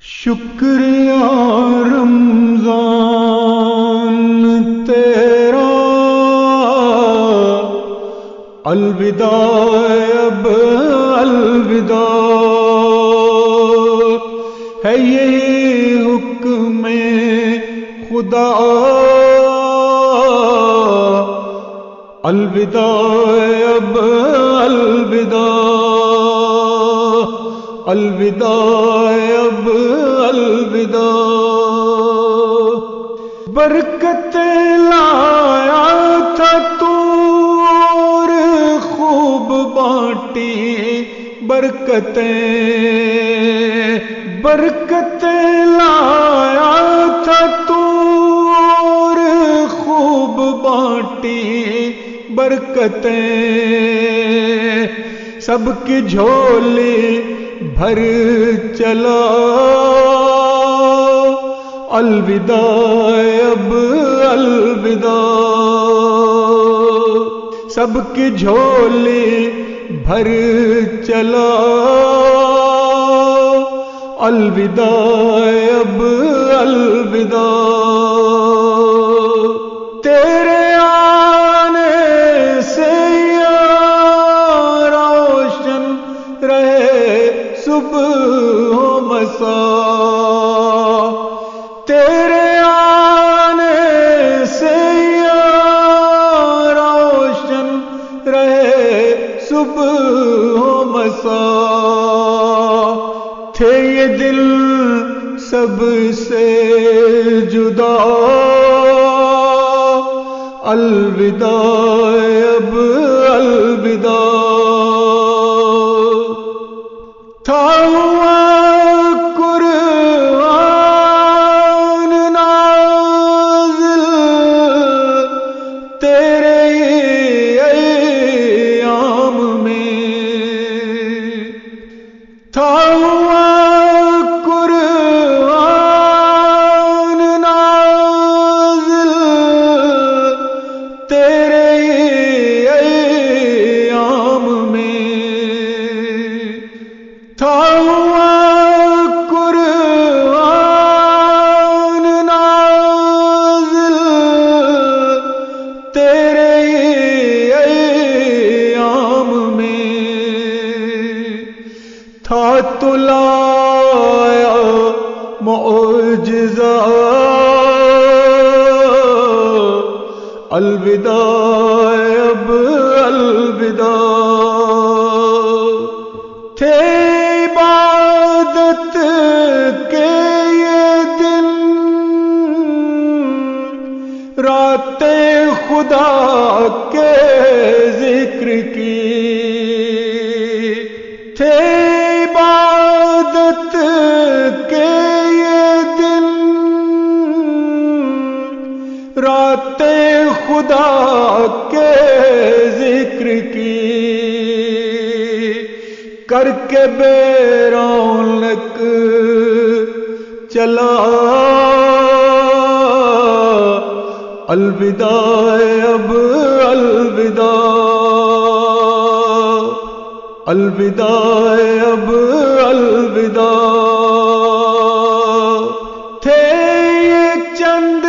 شکریہ رمضان تیرا، الوداع اب الوداع ہے یہی حکم خدا، الوداع اب الوداع، الوداع اب الوداع۔ برکت لایا تھا تو اور خوب بانٹی برکتیں، برکت لایا تھا تو اور خوب بانٹی برکتیں، سب کی جھولی بھر چلا، الوداع اب الوداع، سب کی جھولی بھر چلا، الوداع اب الوداع۔ تیرے آنے سے یا روشن رہے صبح و مساء، تیرے آنے سے یا روشن رہے صبح و مساء، تھے یہ دل سب سے جدا، الوداع اب الوداع۔ تھا ہوا قرآن نازل تیرے ایام میں، تھا ہوا قرآن نازل تیرے ایام میں، تھا ہوا قرآن نازل تیرے ایام میں، تھا تو لایا معجزہ، الوداع اب الوداع۔ تھے عبادت کے یہ دن، راتیں خدا کے ذکر کی، تھے عبادت کے یہ دن، راتیں خدا کے ذکر کی، کر کے بے رونق چلا، الوداع اب الوداع، الوداع اب الوداع۔ تھے یہ چند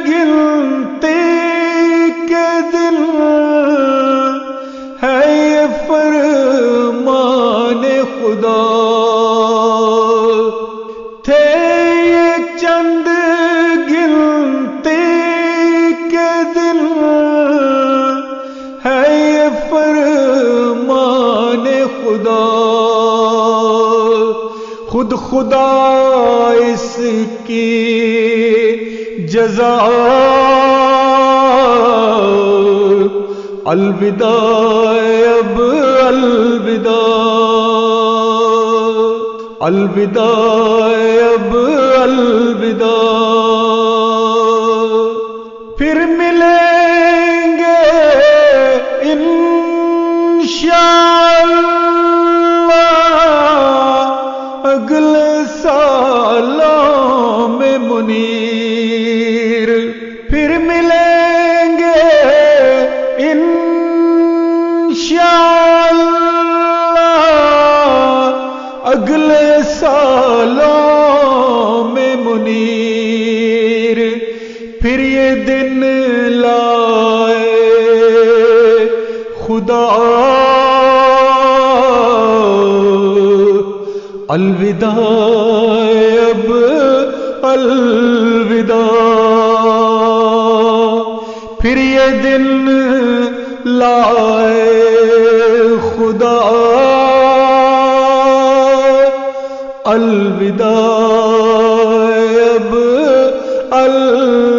گنتی کے دن، ہے یہ فرمان خدا، تھے یہ چند گنتی کے دن، ہے یہ فرمان خدا، خود خدا اس کی جزا، الوداع اب الوداع، الوداع اب الوداع۔ پھر ملیں گے انشاءاللہ اگلے سالوں میں منیر، پھر ملیں گے انشاءاللہ اگلے سالوں منیر پھر یہ دن لائے خدا الوداع اب الوداع پھر یہ دن لائے خدا الوداع اب الوداع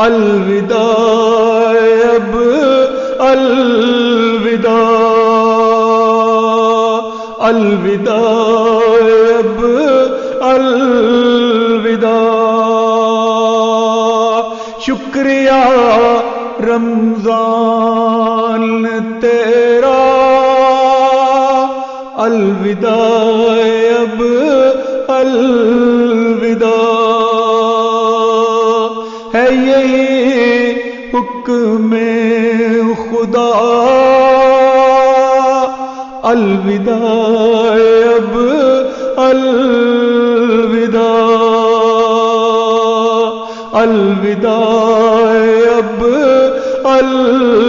الوداع اب الوداع الوداع اب الوداع شکریہ رمضان تیرا الوداع اب الوداع ہے یہی حکم خدا الوداع اب الوداع الوداع اب الوداع